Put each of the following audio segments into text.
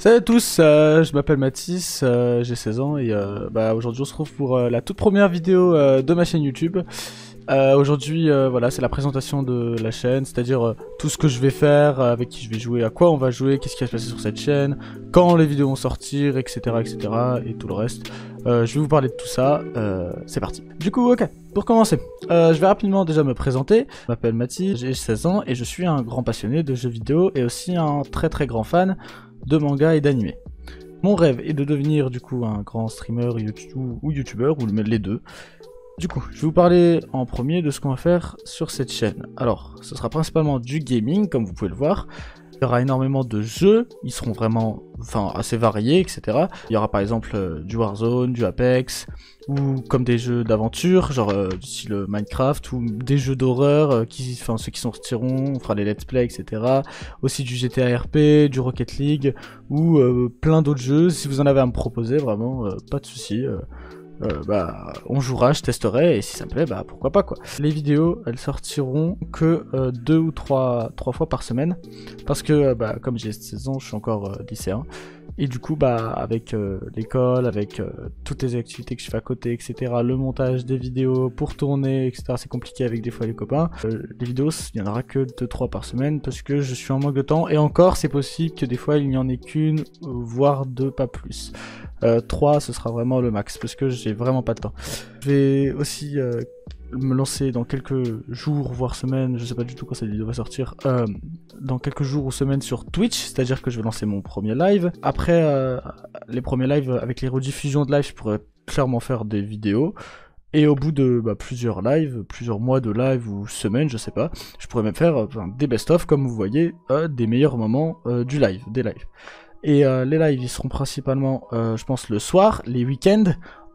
Salut à tous, je m'appelle Mathis, j'ai 16 ans et aujourd'hui on se retrouve pour la toute première vidéo de ma chaîne YouTube. Aujourd'hui voilà, c'est la présentation de la chaîne, c'est-à-dire tout ce que je vais faire, avec qui je vais jouer, à quoi on va jouer, qu'est-ce qui va se passer sur cette chaîne, quand les vidéos vont sortir, etc. et tout le reste. Je vais vous parler de tout ça, c'est parti. Du coup, ok, pour commencer, je vais rapidement déjà me présenter. Je m'appelle Mathis, j'ai 16 ans et je suis un grand passionné de jeux vidéo et aussi un très grand fan de manga et d'anime. Mon rêve est de devenir du coup un grand streamer ou youtubeur, ou les deux. Du coup, je vais vous parler en premier de ce qu'on va faire sur cette chaîne. Alors, ce sera principalement du gaming, comme vous pouvez le voir. Il y aura énormément de jeux, ils seront vraiment assez variés, etc. Il y aura par exemple du Warzone, du Apex, ou comme des jeux d'aventure, genre du style Minecraft, ou des jeux d'horreur, ceux qui sortiront, on fera les let's play, etc. Aussi du GTA RP, du Rocket League, ou plein d'autres jeux. Si vous en avez à me proposer, vraiment, pas de soucis. On jouera, je testerai, et si ça me plaît, pourquoi pas quoi. Les vidéos, elles sortiront que 2 ou 3 fois par semaine, parce que comme j'ai 16 ans, je suis encore lycéen, et du coup avec l'école, avec toutes les activités que je fais à côté, etc., le montage des vidéos pour tourner, etc., c'est compliqué avec des fois les copains. Les vidéos, il n'y en aura que 2-3 par semaine, parce que je suis en manque de temps, et encore c'est possible que des fois il n'y en ait qu'une, voire 2, pas plus. 3 ce sera vraiment le max parce que j'ai vraiment pas de temps. Je vais aussi me lancer dans quelques jours voire semaines, je sais pas du tout quand cette vidéo va sortir, dans quelques jours ou semaines sur Twitch, c'est à dire que je vais lancer mon premier live. Après les premiers lives avec les rediffusions de live, je pourrais clairement faire des vidéos. Et au bout de plusieurs lives, plusieurs mois de live ou semaines, je sais pas, je pourrais même faire des best-of comme vous voyez, des meilleurs moments du live, des lives. Et les lives ils seront principalement je pense le soir, les week-ends,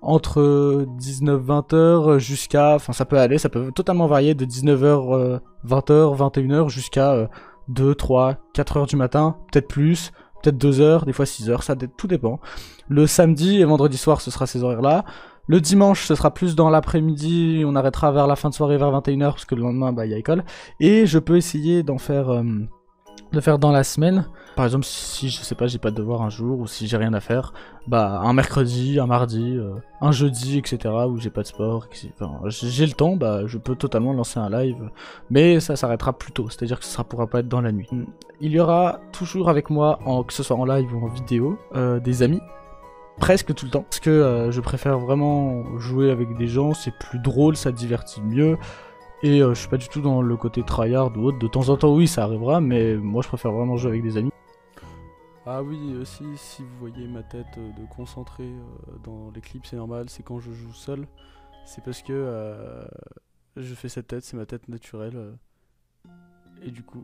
entre 19-20h jusqu'à, ça peut totalement varier de 19h, 20h, 21h jusqu'à 2, 3, 4h du matin, peut-être plus, peut-être 2h, des fois 6h, ça tout dépend. Le samedi et vendredi soir ce sera ces horaires là. Le dimanche ce sera plus dans l'après-midi, on arrêtera vers la fin de soirée vers 21h parce que le lendemain il y a école. Et je peux essayer d'en faire dans la semaine. Par exemple, si je sais pas, j'ai pas de devoir un jour, ou si j'ai rien à faire, un mercredi, un mardi, un jeudi, etc., où j'ai pas de sport, j'ai le temps, je peux totalement lancer un live, mais ça s'arrêtera plus tôt, c'est-à-dire que ça pourra pas être dans la nuit. Il y aura toujours avec moi, que ce soit en live ou en vidéo, des amis, presque tout le temps, parce que je préfère vraiment jouer avec des gens, c'est plus drôle, ça divertit mieux. Et je suis pas du tout dans le côté tryhard ou autre, de temps en temps oui ça arrivera, mais moi je préfère vraiment jouer avec des amis. Ah oui, aussi si vous voyez ma tête de concentré dans les clips, c'est normal, c'est quand je joue seul. C'est parce que je fais cette tête, c'est ma tête naturelle. Et du coup,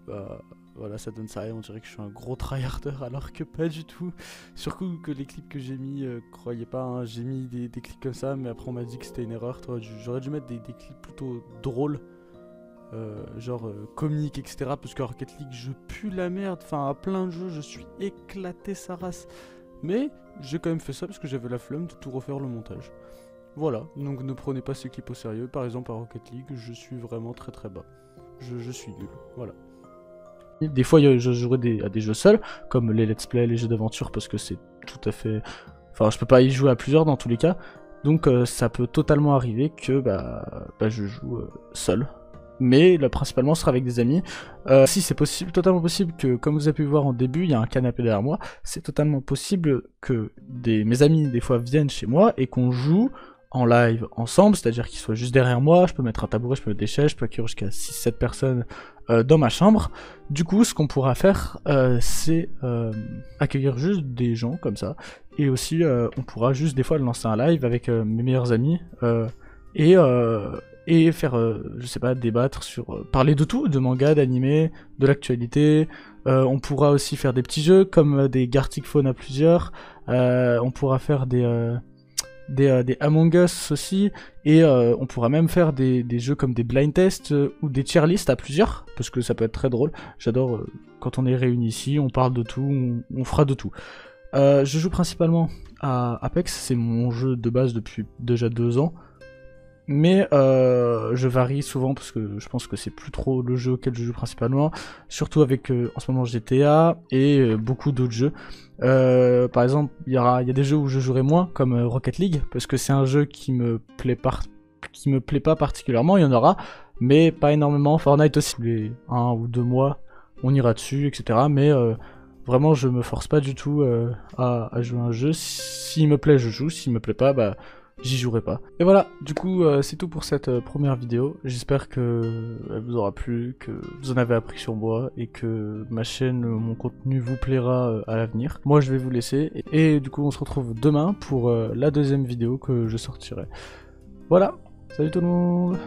voilà, ça donne ça et on dirait que je suis un gros tryharder alors que pas du tout. Surtout que les clips que j'ai mis, croyez pas, hein, j'ai mis des clips comme ça, mais après on m'a dit que c'était une erreur. J'aurais dû mettre des clips plutôt drôles, genre comiques, etc. Parce que Rocket League, je pue la merde, à plein de jeux, je suis éclaté sa race. Mais j'ai quand même fait ça parce que j'avais la flemme de tout refaire le montage. Voilà, donc ne prenez pas ces clips au sérieux. Par exemple à Rocket League, je suis vraiment très bas. Je suis nul, voilà. Des fois je jouerai à des jeux seuls, comme les let's play, les jeux d'aventure, parce que c'est tout à fait... je peux pas y jouer à plusieurs dans tous les cas, donc ça peut totalement arriver que je joue seul. Mais là, principalement ce sera avec des amis. Si c'est possible, totalement possible que, comme vous avez pu voir en début, il y a un canapé derrière moi, c'est totalement possible que mes amis des fois viennent chez moi et qu'on joue en live ensemble, c'est-à-dire qu'ils soient juste derrière moi, je peux mettre un tabouret, je peux mettre des chaises, je peux accueillir jusqu'à 6-7 personnes dans ma chambre. Du coup, ce qu'on pourra faire, c'est accueillir juste des gens comme ça, et aussi on pourra juste des fois lancer un live avec mes meilleurs amis, et faire, je sais pas, débattre sur, parler de tout, de manga, d'anime, de l'actualité. On pourra aussi faire des petits jeux, comme des Gartic Phone à plusieurs, on pourra faire des Among Us aussi, et on pourra même faire des jeux comme des blind tests ou des tier lists à plusieurs, parce que ça peut être très drôle. J'adore quand on est réunis ici, on parle de tout, on fera de tout. Je joue principalement à Apex, c'est mon jeu de base depuis déjà 2 ans, Mais je varie souvent parce que je pense que c'est plus trop le jeu auquel je joue principalement, surtout avec en ce moment GTA et beaucoup d'autres jeux. Par exemple, il y a des jeux où je jouerai moins, comme Rocket League, parce que c'est un jeu qui me plaît pas particulièrement. Il y en aura, mais pas énormément. Fortnite aussi, les 1 ou 2 mois, on ira dessus, etc. Mais vraiment, je me force pas du tout à jouer à un jeu. S'il me plaît, je joue. S'il me plaît pas, bah j'y jouerai pas. Et voilà, du coup c'est tout pour cette première vidéo. J'espère que elle vous aura plu, que vous en avez appris sur moi et que ma chaîne, mon contenu vous plaira à l'avenir. Moi je vais vous laisser et du coup on se retrouve demain pour la deuxième vidéo que je sortirai. Voilà, salut tout le monde.